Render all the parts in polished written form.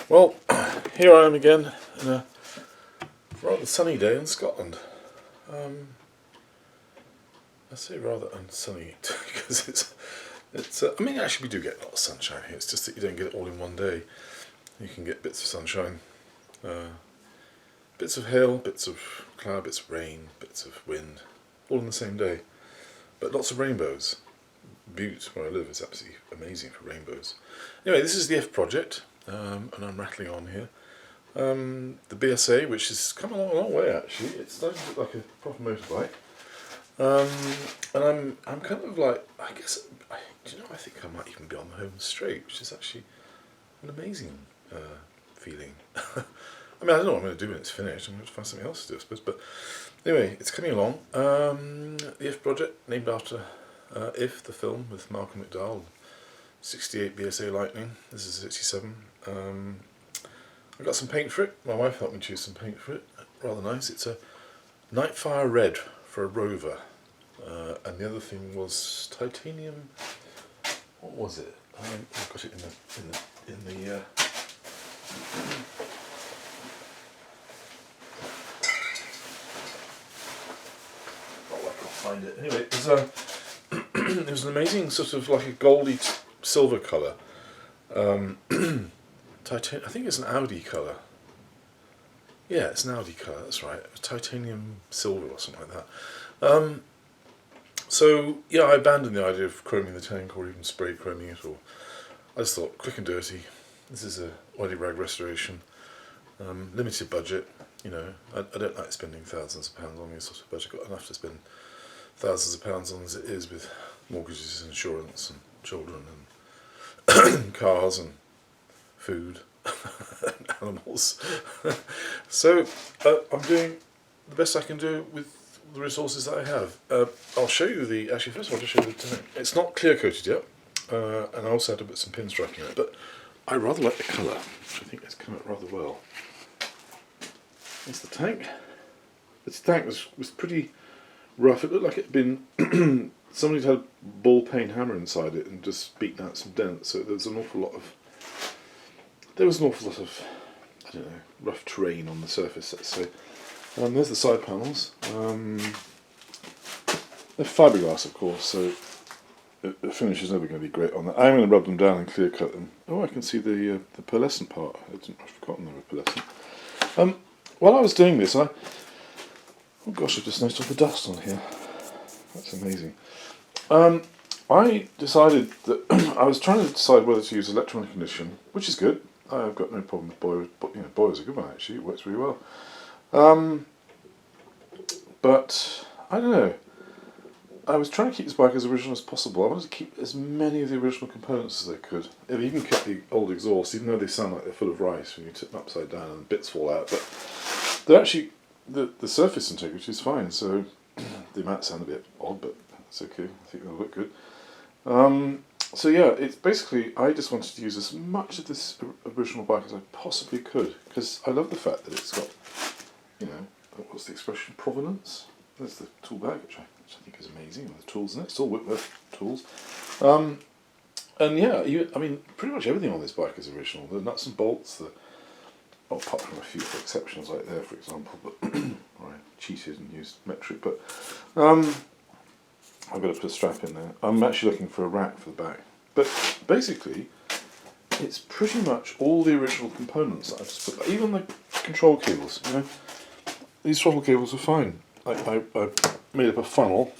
Well, here I am again in a rather sunny day in Scotland. I say rather unsunny because it's. I mean, actually, we do get a lot of sunshine here. It's just that you don't get it all in one day. You can get bits of sunshine, bits of hail, bits of cloud, bits of rain, bits of wind, all in the same day. But lots of rainbows. Butte, where I live, is absolutely amazing for rainbows. Anyway, this is the F project, and I'm rattling on here. The BSA, which has come along a long way actually. It's starting to look like a proper motorbike. And I'm kind of like, I guess, do you know, I think I might even be on the home straight, which is actually an amazing feeling. I mean, I don't know what I'm going to do when it's finished. I'm going to find something else to do, I suppose. But anyway, it's coming along. The If project, named after If, the film with Malcolm McDowell. 68 BSA Lightning. This is 67. I got some paint for it. My wife helped me choose some paint for it. Rather nice. It's a Nightfire Red for a Rover. And the other thing was titanium. What was it? I've got it in the oh, I can't find it. Anyway, it was it was an amazing sort of like a goldy silver colour. I think it's an Audi colour. Yeah, it's an Audi colour, that's right. Titanium silver or something like that. So, yeah, I abandoned the idea of chroming the tank or even spray chroming it. Or I just thought, quick and dirty. This is a oily rag restoration. Limited budget, you know. I don't like spending thousands of pounds on this sort of budget. I've got enough to spend thousands of pounds on as it is with mortgages, insurance and children and cars and food and animals. So I'm doing the best I can do with the resources that I have. I'll show you actually first of all I'll show you the tank. It's not clear coated yet, and I also had to put some pinstriking in it, but I rather like the colour, which I think has come out rather well. There's the tank. This tank was pretty rough. It looked like it had been somebody's had a ball peen hammer inside it and just beaten out some dents, so there was an awful lot of I don't know, rough terrain on the surface, let's say. There's the side panels. They're fiberglass, of course, so the finish is never going to be great on that. I'm going to rub them down and clear cut them. Oh, I can see the pearlescent part. I've forgotten they were pearlescent. While I was doing this, oh gosh, I've just noticed all the dust on here. That's amazing. I decided that I was trying to decide whether to use electronic ignition, which is good. I've got no problem with boilers, but boilers are a good one actually. It works really well. But I don't know. I was trying to keep this bike as original as possible. I wanted to keep as many of the original components as I could. I've even kept the old exhaust, even though they sound like they're full of rice when you tip them upside down and bits fall out. But they're actually the surface integrity is fine. So they might sound a bit odd, but it's okay. I think they'll look good. So yeah, it's basically, I just wanted to use as much of this original bike as I possibly could, because I love the fact that it's got, you know, what's the expression, provenance? There's the tool bag, which I think is amazing, with the tools in it. It's all Whitworth tools. And yeah, I mean, pretty much everything on this bike is original. The nuts and bolts, apart from a few exceptions like there, for example, but I cheated and used metric, but I've got to put a strap in there. I'm actually looking for a rack for the back. But basically, it's pretty much all the original components that I've just put, even the control cables, you know. These throttle cables are fine. I made up a funnel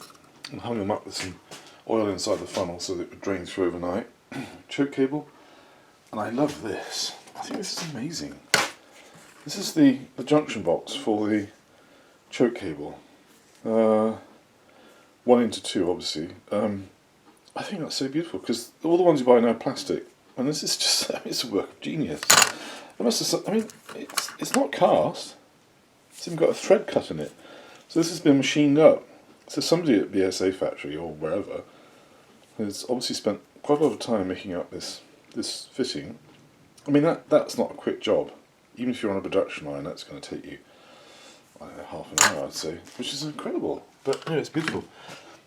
and hung them up with some oil inside the funnel so that it would drain through overnight. Choke cable. And I love this. I think this is amazing. This is the junction box for the choke cable. 1 into 2, obviously. I think that's so beautiful because all the ones you buy now are plastic, and this is just it's a work of genius. I mean, it's not cast. It's even got a thread cut in it. So this has been machined up. So somebody at BSA factory or wherever has obviously spent quite a lot of time making up this fitting. I mean that's not a quick job. Even if you're on a production line, that's going to take you, I don't know, half an hour, I'd say, which is incredible. But yeah, it's beautiful.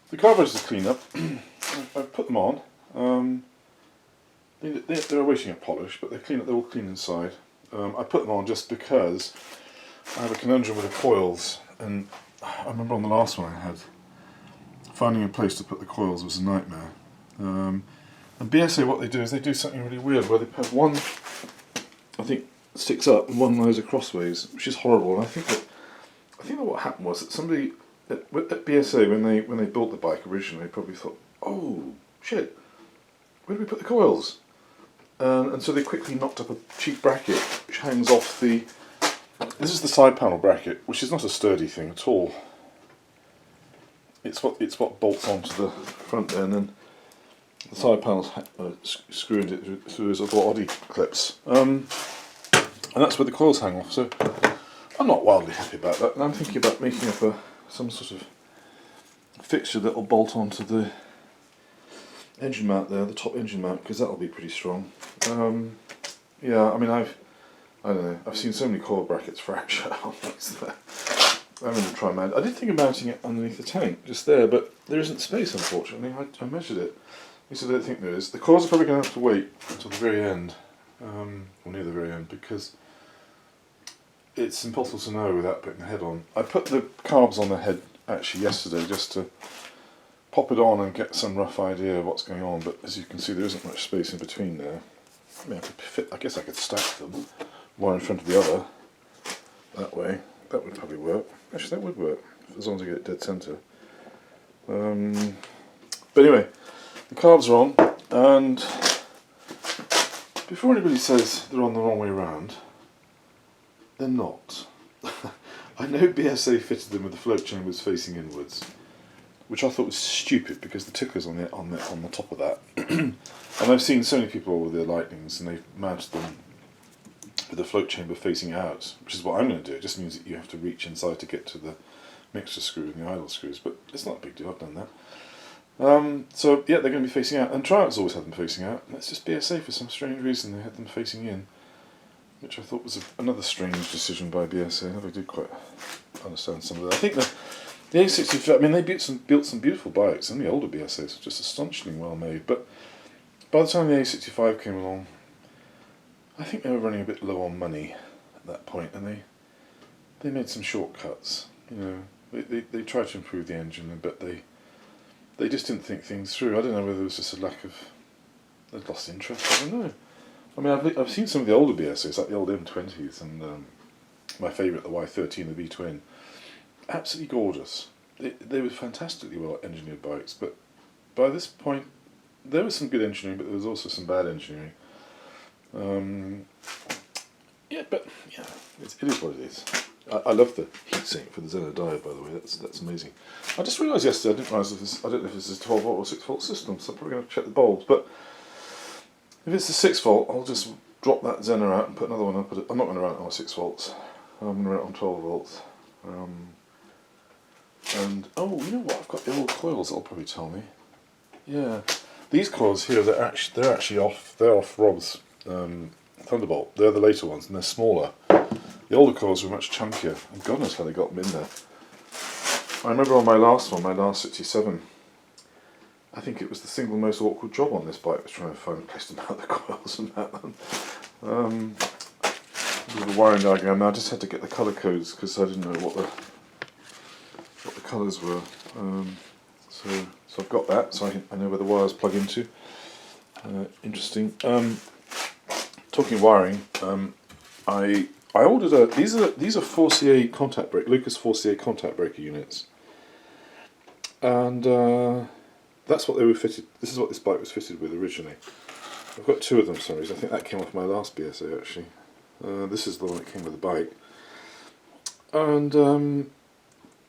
The carburetors are cleaned up. I've put them on. They're awaiting a polish, but they're all clean inside. I put them on just because I have a conundrum with the coils, and I remember on the last one I had, finding a place to put the coils was a nightmare. And BSA, what they do is they do something really weird, where they put one, I think, sticks up and one lies acrossways, which is horrible. And I think that what happened was that somebody at BSA, when they built the bike originally, probably thought, oh shit, where do we put the coils? And so they quickly knocked up a cheap bracket which hangs off the. This is the side panel bracket, which is not a sturdy thing at all. It's what bolts onto the front there, and then the side panels screwed it through as little oddie clips, and that's where the coils hang off. So I'm not wildly happy about that, and I'm thinking about making up some sort of fixture that will bolt onto the engine mount there, the top engine mount, because that'll be pretty strong. Yeah, I mean I don't know. I've seen so many coil brackets fracture on these there. I'm going to try and mount. I did think of mounting it underneath the tank, just there, but there isn't space, unfortunately. I measured it. At least I don't think there is. The coils are probably going to have to wait until the very end, or near the very end, because it's impossible to know without putting the head on. I put the carbs on the head actually yesterday just to pop it on and get some rough idea of what's going on, but as you can see there isn't much space in between there. I mean, I guess I could stack them, one in front of the other, that way. That would probably work. Actually, that would work, as long as I get it dead centre. But anyway, the carbs are on, and before anybody says they're on the wrong way around, they're not. I know BSA fitted them with the float chambers facing inwards, which I thought was stupid because the tickler's on the top of that. And I've seen so many people with their Lightnings, and they've mounted them with the float chamber facing out, which is what I'm going to do. It just means that you have to reach inside to get to the mixture screw and the idle screws, but it's not a big deal, I've done that. So yeah, they're going to be facing out, and Triumph's always had them facing out. That's just BSA for some strange reason, they had them facing in, which I thought was another strange decision by BSA. I never did quite understand some of that. I think the A65, I mean, they built some beautiful bikes, and the older BSAs were just astonishingly well made, but by the time the A65 came along, I think they were running a bit low on money at that point, and they made some shortcuts. You know, they tried to improve the engine, but they just didn't think things through. I don't know whether it was just a lack of, they'd lost interest. I don't know. I mean, I've seen some of the older BSAs, like the old M20s, and my favourite, the Y13, the V-twin. Absolutely gorgeous. They were fantastically well engineered bikes, but by this point, there was some good engineering, but there was also some bad engineering. Yeah, but yeah, it is what it is. I love the heatsink for the Xeno diode, by the way. That's amazing. I just realised yesterday I didn't realise if I don't know if this is a 12 volt or 6 volt system, so I'm probably going to check the bulbs. But if it's a 6 volt, I'll just drop that Xeno out and put another one up. I'm not going to run it on 6 volts. I'm going to run it on 12 volts. And oh, you know what? I've got the old coils. That'll probably tell me. Yeah, these coils here, they're actually off. They're off Rob's Thunderbolt. They're the later ones, and they're smaller. The older coils were much chunkier, and God knows how they got them in there. I remember on my last 67, I think it was the single most awkward job on this bike, was trying to find a place to mount the coils and mount them. With the wiring diagram, I just had to get the colour codes because I didn't know what the colours were. So I've got that, so I know where the wires plug into. Interesting. Talking wiring, I ordered these are 4CA contact break, Lucas 4CA contact breaker units, and that's what they were fitted. This is what this bike was fitted with originally. I've got two of them. Sorry, I think that came off my last BSA actually. This is the one that came with the bike, and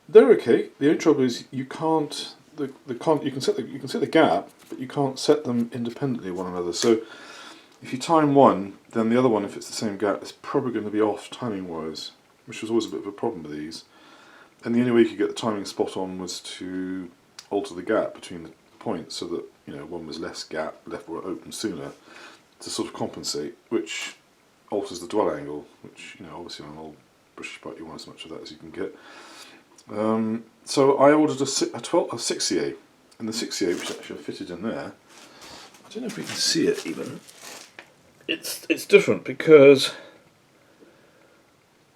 they're okay. The only trouble is you can't you can set the gap, but you can't set them independently of one another. So if you time one, then the other one, if it's the same gap, is probably going to be off timing wise, which was always a bit of a problem with these. And the only way you could get the timing spot on was to alter the gap between the points so that, you know, one was less gap, left or open sooner, to sort of compensate, which alters the dwell angle, which, you know, obviously on an old British bike you want as much of that as you can get. So I ordered a 6CA, and the 6CA, which actually I fitted in there, I don't know if we can see it even. It's different because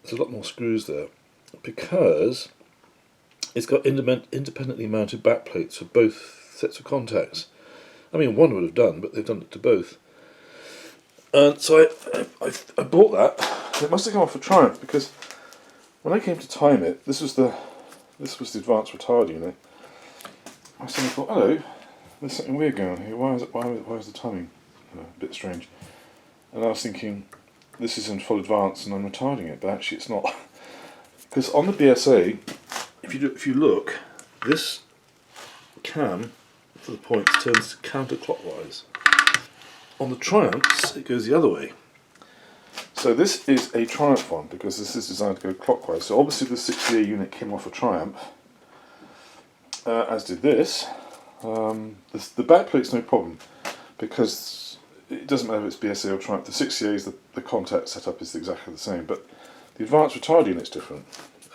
there's a lot more screws there, because it's got independently mounted back plates for both sets of contacts. I mean, one would have done, but they've done it to both. And so I bought that. It must have come off a Triumph, because when I came to time it, this was the advanced retard unit. I suddenly thought, hello, there's something weird going on here. Why is the timing a bit strange? And I was thinking, this is in full advance and I'm retarding it, but actually it's not. Because on the BSA, if you look, this cam for the points turns counterclockwise. On the Triumphs, it goes the other way. So this is a Triumph one, because this is designed to go clockwise. So obviously the 60A unit came off a Triumph, as did this. The back plate's no problem, because it doesn't matter if it's BSA or Triumph. The 60A is the contact setup is exactly the same, but the advanced retard unit's different.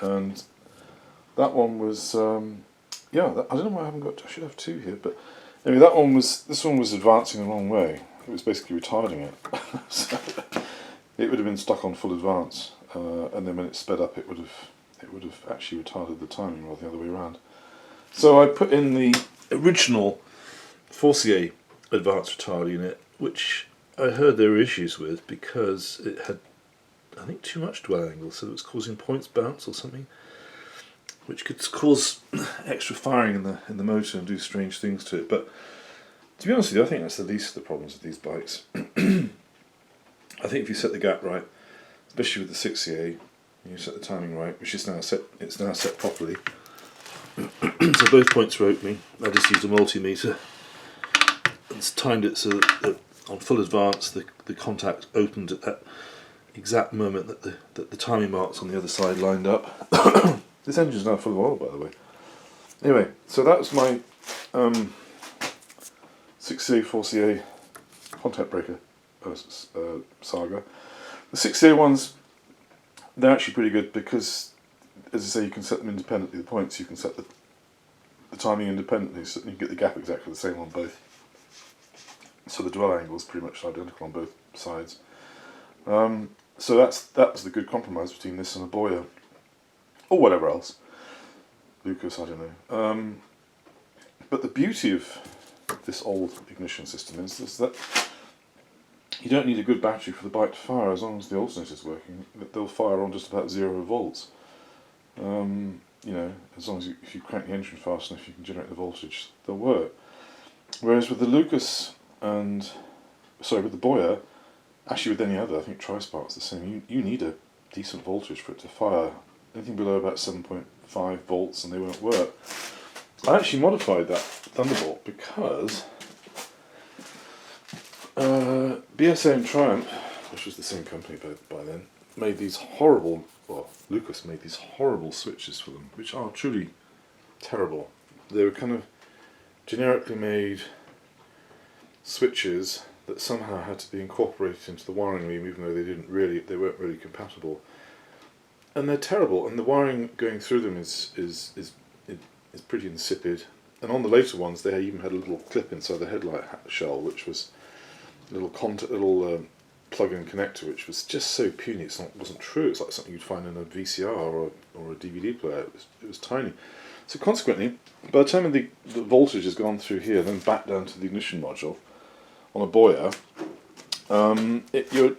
And that one was, I don't know why I haven't got. I should have two here, but anyway, this one was advancing the wrong way. It was basically retarding it. So it would have been stuck on full advance, and then when it sped up, it would have actually retarded the timing rather than the other way around. So I put in the original 4CA advanced retard unit, which I heard there were issues with because it had, I think, too much dwell angle, so it was causing points bounce or something, which could cause extra firing in the motor and do strange things to it. But to be honest with you, I think that's the least of the problems with these bikes. I think if you set the gap right, especially with the 6CA, you set the timing right, which is now set. It's now set properly. So both points were opening. I just used a multimeter and timed it so that on full advance the contact opened at that exact moment that the timing marks on the other side lined up. This engine's now full of oil, by the way. Anyway, so that was my 6CA 4CA contact breaker saga. The 6CA ones, they're actually pretty good because, as I say, you can set them independently. The points, you can set the timing independently, so you get the gap exactly the same on both. So the dwell angle is pretty much identical on both sides. So that was the good compromise between this and a Boya, or whatever else, Lucas, I don't know. But the beauty of this old ignition system is that you don't need a good battery for the bike to fire. As long as the alternator's working, they'll fire on just about 0 volts. You know, as long as if you crank the engine fast enough, you can generate the voltage, they'll work. Whereas with the Lucas with the Boya, actually with any other, I think Tri-Spark's the same. You need a decent voltage for it to fire. Anything below about 7.5 volts and they won't work. I actually modified that Thunderbolt because BSA and Triumph, which was the same company by then, made these horrible, Lucas made these horrible switches for them, which are truly terrible. They were kind of generically made switches that somehow had to be incorporated into the wiring loom, even though they weren't really compatible. And they're terrible, and the wiring going through them is pretty insipid. And on the later ones, they even had a little clip inside the headlight shell, which was a little plug-in connector, which was just so puny. It wasn't true. It's like something you'd find in a VCR or a DVD player. It was tiny. So consequently, by the time the voltage has gone through here, then back down to the ignition module on a Boya,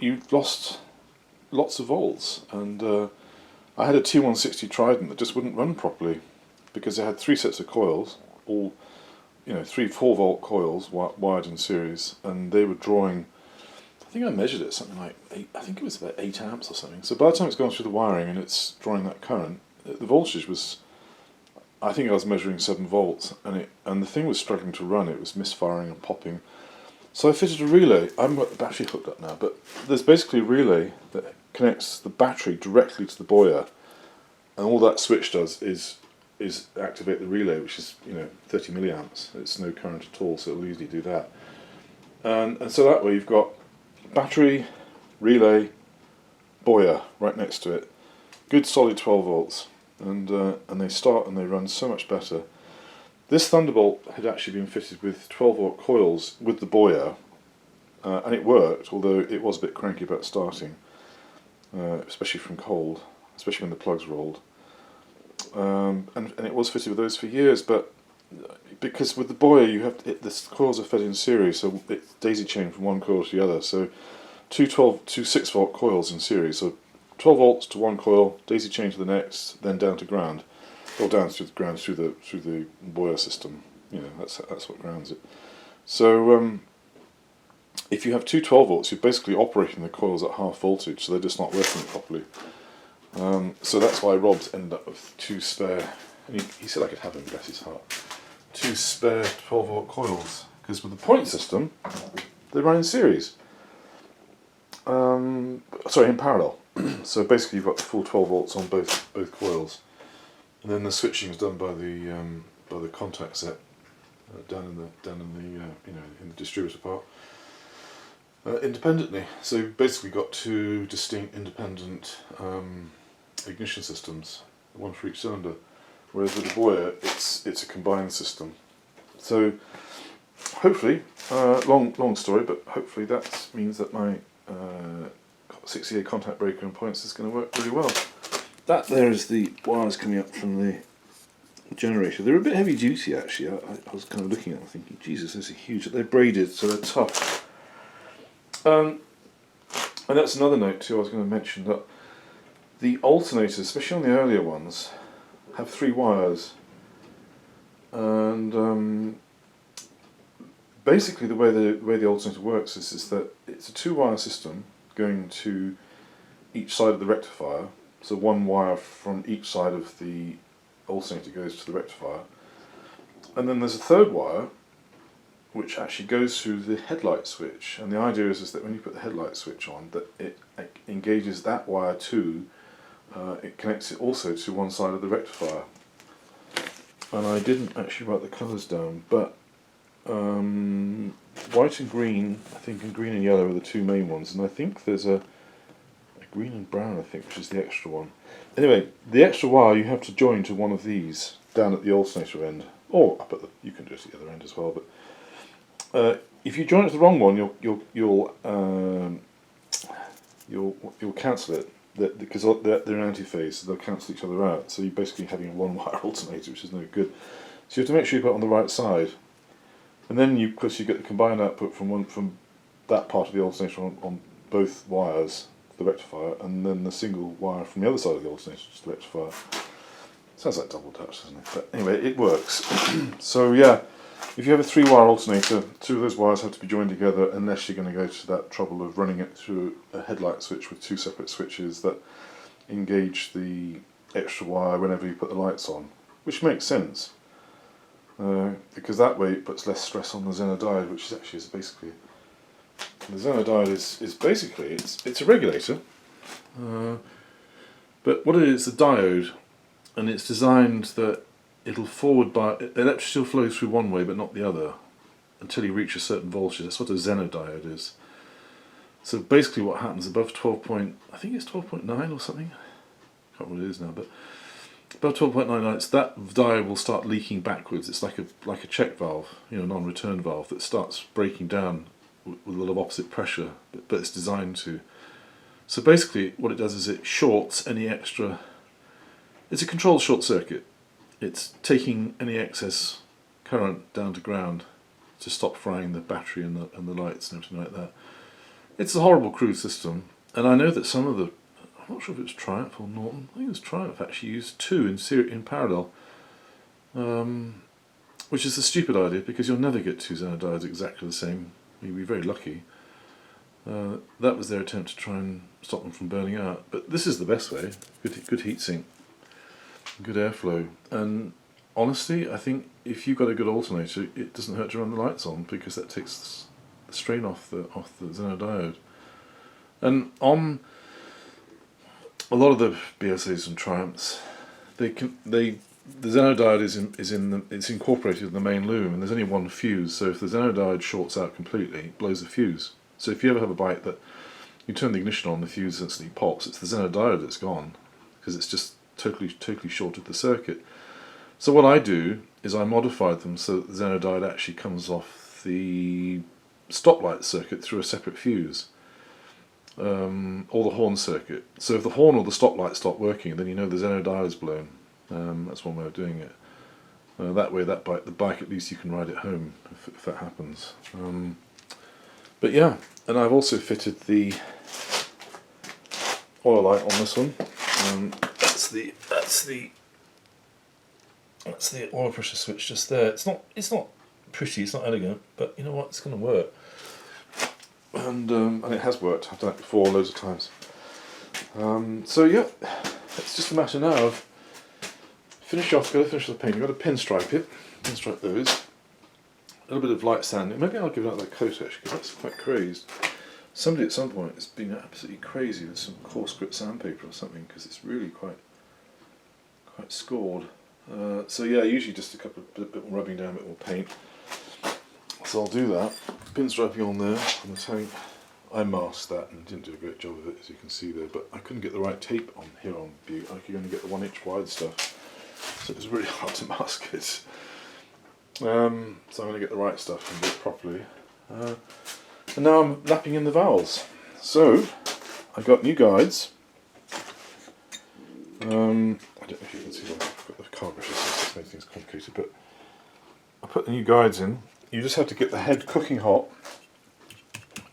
you've lost lots of volts. And I had a T160 Trident that just wouldn't run properly because it had 3 sets of coils, all 3 4-volt coils wired in series, and they were drawing. I think I measured it something like 8. I think it was about 8 amps or something. So by the time it's gone through the wiring and it's drawing that current, the voltage was. I think I was measuring 7 volts, and the thing was struggling to run. It was misfiring and popping. So I fitted a relay. I haven't got the battery hooked up now, but there's basically a relay that connects the battery directly to the Boya, and all that switch does is activate the relay, which is 30 milliamps. It's no current at all, so it'll easily do that. And so that way you've got battery, relay, Boya right next to it. Good solid 12 volts. And they start and they run so much better. This Thunderbolt had actually been fitted with 12 volt coils with the Boya, and it worked, although it was a bit cranky about starting, especially from cold. especially when the plug's rolled. And it was fitted with those for years, but because with the Boyer the coils are fed in series, so it's daisy chained from one coil to the other. So two 6-volt coils in series, so 12 volts to one coil, daisy chain to the next, then down to ground, or down to the ground through the Boyer system. That's what grounds it. So if you have two 12 volts, you're basically operating the coils at half voltage, so they're just not working properly. So that's why Rob's ended up with two spare. And he said I could have them, bless his heart. Two spare 12 volt coils, because with the point system, they run in series. In parallel. So basically, you've got the full 12 volts on both coils, and then the switching is done by the contact set down in the distributor part independently. So basically, got two distinct independent ignition systems, one for each cylinder. Whereas with the Boyer, it's a combined system. So hopefully, long story, but hopefully that means that my 68 contact breaker and points is going to work really well. That there is the wires coming up from the generator. They're a bit heavy duty actually. I was kind of looking at them thinking, Jesus, those are huge. They're braided, so they're tough. And that's another note too. I was going to mention that the alternators, especially on the earlier ones, have 3 wires, and basically the way the alternator works is that it's a 2-wire system going to each side of the rectifier. So 1 wire from each side of the alternator goes to the rectifier, and then there's a 3rd wire which actually goes through the headlight switch. And the idea is that when you put the headlight switch on, that it engages that wire too. It connects it also to one side of the rectifier. And I didn't actually write the colours down, but white and green, I think, and green and yellow are the 2 main ones, and I think there's a green and brown, I think, which is the extra one. Anyway, the extra wire you have to join to one of these down at the alternator end, or up at you can do it at the other end as well. But if you join it to the wrong one, you'll cancel it. Because they're in anti-phase, so they'll cancel each other out. So you're basically having a 1-wire alternator, which is no good. So you have to make sure you put it on the right side, and then of course you get the combined output from that part of the alternator on both wires, the rectifier, and then the single wire from the other side of the alternator to the rectifier. Sounds like double Dutch, doesn't it? But anyway, it works. So yeah, if you have a 3-wire alternator, 2 of those wires have to be joined together, unless you're going to go to that trouble of running it through a headlight switch with 2 separate switches that engage the extra wire whenever you put the lights on, which makes sense, because that way it puts less stress on the Xenodiode, which is basically, the Xenodiode is basically it's a regulator, but what it is a diode, and it's designed that it'll forward electricity will flow through one way but not the other until you reach a certain voltage. That's what a Xenodiode is. So basically what happens above I think it's 12.9 or something, I can't remember what it is now, but above 12.9 lights, that diode will start leaking backwards. It's like a check valve, non-return valve, that starts breaking down with a lot of opposite pressure, but it's designed to. So basically what it does is it shorts any extra. It's a controlled short circuit. It's taking any excess current down to ground to stop frying the battery and the lights and everything like that. It's a horrible crude system, and I know that some of the, I'm not sure if it was Triumph or Norton, I think it was Triumph actually used 2 in parallel, which is a stupid idea because you'll never get 2 Xenodiodes exactly the same. You'll be very lucky. That was their attempt to try and stop them from burning out, but this is the best way. Good heatsink, good airflow, and honestly I think if you've got a good alternator it doesn't hurt to run the lights on, because that takes the strain off the Xenodiode. And on a lot of the BSAs and Triumphs, the Xenodiode it's incorporated in the main loom, and there's only one fuse, so if the Xenodiode shorts out completely, it blows the fuse. So if you ever have a bike that you turn the ignition on, the fuse instantly pops, it's the Xenodiode that's gone, because it's just totally shorted the circuit. So what I do is I modified them so that the Xenodiode actually comes off the stoplight circuit through a separate fuse. or the horn circuit. So if the horn or the stoplight stop working, then you know the Xeno is blown. That's one way of doing it. That way, the bike, at least you can ride it home if that happens. But yeah, and I've also fitted the oil light on this one. That's the oil pressure switch just there. It's not pretty, it's not elegant, but you know what? It's going to work. And it has worked. I've done it before loads of times. So yeah, it's just a matter now of finish off the paint. You've got to pinstripe those. A little bit of light sanding. Maybe I'll give it that coat actually, because that's quite crazed. Somebody at some point has been absolutely crazy with some coarse grit sandpaper or something, because it's really quite scored. So yeah, usually just a bit more rubbing down, a bit more paint. So I'll do that. Pinstriping on there on the tank. I masked that and didn't do a great job of it, as you can see there, but I couldn't get the right tape on here on view. I could only get the 1 inch wide stuff, so it was really hard to mask it. So I'm going to get the right stuff and do it properly. And now I'm lapping in the valves. So I got new guides. I don't know if you can see that. I've got the car brushes, so it's made things complicated, but I put the new guides in. You just have to get the head cooking hot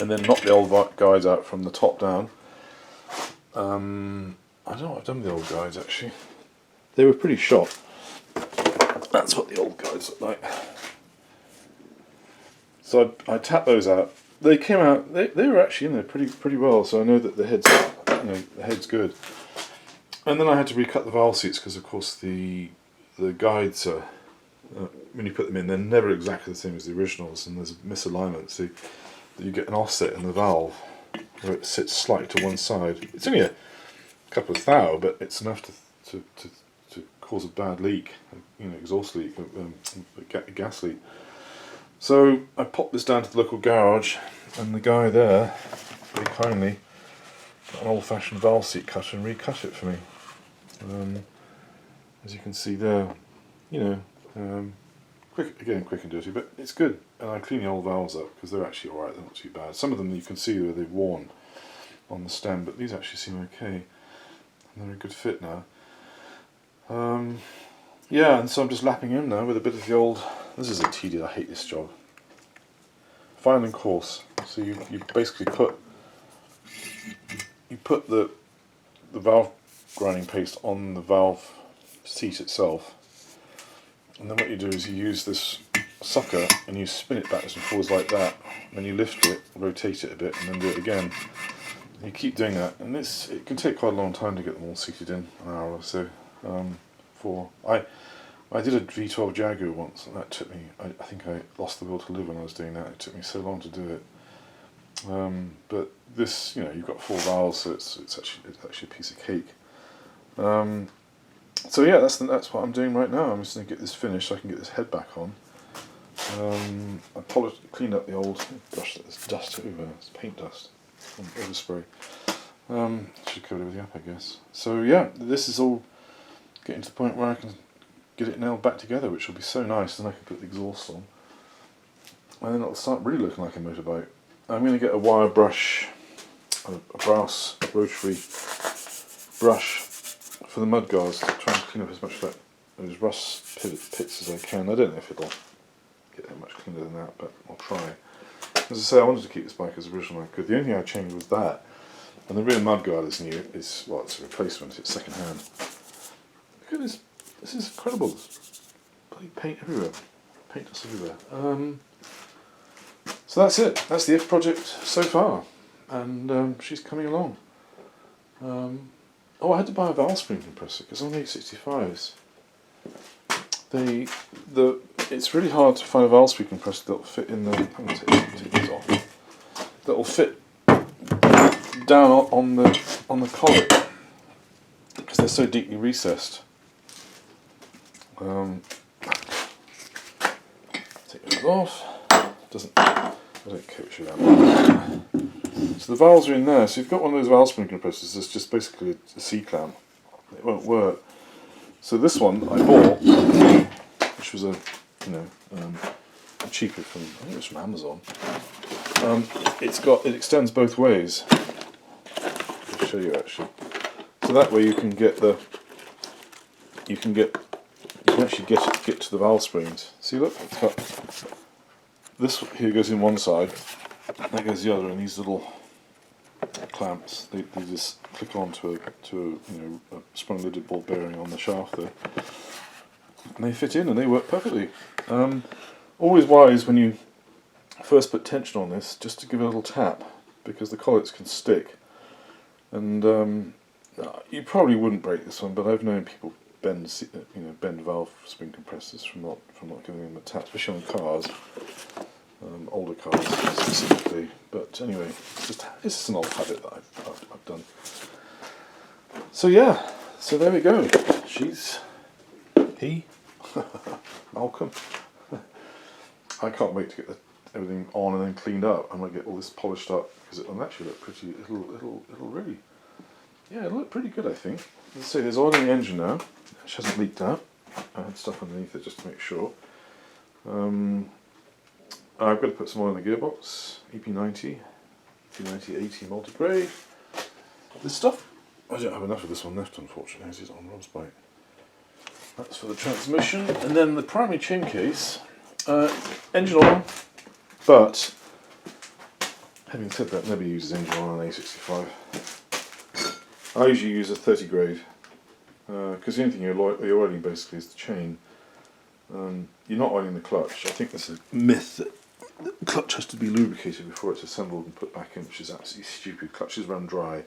and then knock the old guides out from the top down. I don't know what I've done with the old guides actually. They were pretty shot. That's what the old guides look like. So I tapped those out. They came out. They were actually in there pretty well. So I know that the head's good. And then I had to recut the valve seats because of course the guides are. When you put them in, they're never exactly the same as the originals, and there's a misalignment, so you get an offset in the valve where it sits slightly to one side. It's only a couple of thou, but it's enough to cause a bad leak, exhaust leak, a gas leak. So I popped this down to the local garage, and the guy there very kindly got an old-fashioned valve seat cutter and recut it for me. As you can see there, quick and dirty, but it's good. And I clean the old valves up because they're actually alright, they're not too bad. Some of them you can see where they've worn on the stem, but these actually seem okay. And they're a good fit now. Yeah, and so I'm just lapping in now with a bit of the old, this is a tedious, I hate this job. Fine and coarse. So you basically put the valve grinding paste on the valve seat itself. And then what you do is you use this sucker and you spin it backwards and forwards like that. And then you lift it, rotate it a bit, and then do it again. And you keep doing that, and it can take quite a long time to get them all seated in, an hour or so. I did a V12 Jaguar once, and that took me. I think I lost the will to live when I was doing that. It took me so long to do it. But this, you've got 4 valves, so it's actually a piece of cake. So yeah, that's what I'm doing right now. I'm just going to get this finished so I can get this head back on. I cleaned up the old brush that there's dust over, it's paint dust, overspray. Should cover everything up, I guess. So yeah, this is all getting to the point where I can get it nailed back together, which will be so nice, and I can put the exhaust on. And then it'll start really looking like a motorbike. I'm going to get a wire brush, a brass rotary brush for the mud guards to try and clean up as much of those rust pits as I can. I don't know if it'll get that much cleaner than that, but I'll try. As I say, I wanted to keep this bike as original as I could. The only thing I changed was that, and the rear mud guard is new. It's a replacement. It's second hand. Look at this. This is incredible. There's bloody paint everywhere. Paint dust everywhere. So that's it. That's the If project so far, and she's coming along. I had to buy a valve spring compressor because on the A65s, it's really hard to find a valve spring compressor that'll fit in the. I'm going to take these off. That'll fit down on the collet because they're so deeply recessed. Take those off. I don't coach you that. So the valves are in there. So you've got one of those valve spring compressors that's just basically a C-clamp. It won't work. So this one I bought, which was cheaper from, I think it was from Amazon. It extends both ways. show you actually. So that way you can get the, you can actually get to the valve springs. See, look, it's got this here goes in one side, that goes the other, and these little clamps they just click onto a sprung-lidded ball bearing on the shaft there, and they fit in and they work perfectly. Always wise when you first put tension on this, just to give it a little tap, because the collets can stick. And you probably wouldn't break this one, but I've known people bend valve spring compressors from not giving them a tap, especially on cars, older cars specifically. But anyway, it's just an old habit that I've done. So yeah, so there we go. He, Malcolm. I can't wait to get everything on and then cleaned up. I'm gonna get all this polished up because it'll actually look pretty. It'll really, yeah, it'll look pretty good, I think. As I say, there's oil in the engine now, which hasn't leaked out. I had stuff underneath it just to make sure. I've got to put some oil in the gearbox. EP90, EP90 multi-grade. This stuff. I don't have enough of this one left, unfortunately. This is on Rob's bike. That's for the transmission, and then the primary chain case. Engine oil, but having said that, nobody uses engine oil on an A65. I usually use a 30 grade because the only thing you're oiling basically is the chain. You're not oiling the clutch. I think there's a myth that the clutch has to be lubricated before it's assembled and put back in, which is absolutely stupid. Clutches run dry,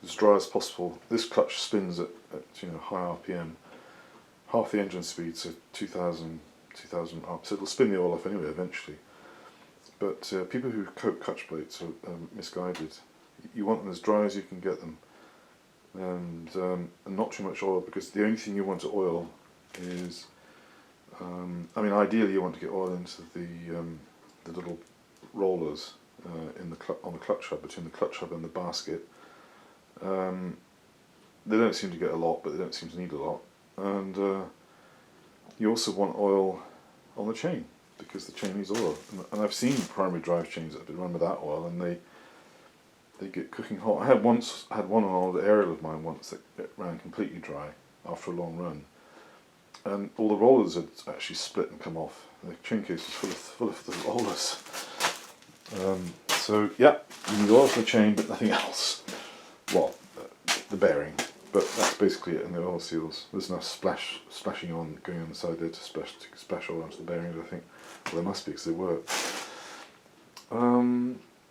as dry as possible. This clutch spins at high RPM, half the engine speed, so 2000 up, so it'll spin the oil off anyway eventually. But people who coat clutch plates are misguided. You want them as dry as you can get them, and not too much oil, because the only thing you want to oil is, ideally you want to get oil into the little rollers on the clutch hub, between the clutch hub and the basket. They don't seem to get a lot, but they don't seem to need a lot. And you also want oil on the chain, because the chain needs oil. And I've seen primary drive chains that have been run without oil, and they get cooking hot. I had one on an old aerial of mine once that ran completely dry after a long run, and all the rollers had actually split and come off. The chain case was full of the rollers. So yeah, you need oil for the chain, but nothing else. Well, the bearing. But that's basically it, and the oil seals. There's enough splashing on going on the side there to splash oil onto the bearings, I think. Well, there must be, because they work.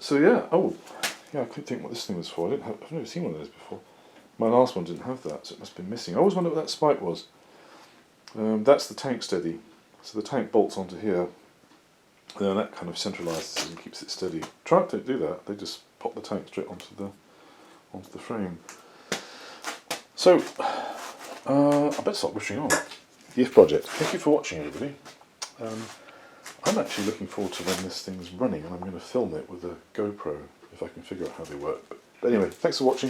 So yeah, I couldn't think what this thing was for. I've never seen one of those before. My last one didn't have that, so it must have been missing. I always wondered what that spike was. That's the tank steady. So the tank bolts onto here, and then that kind of centralises and keeps it steady. Truck don't do that. They just pop the tank straight onto the frame. So, I better stop rushing on. The If Project. Thank you for watching, everybody. I'm actually looking forward to when this thing's running, and I'm going to film it with a GoPro, if I can figure out how they work. But anyway, thanks for watching.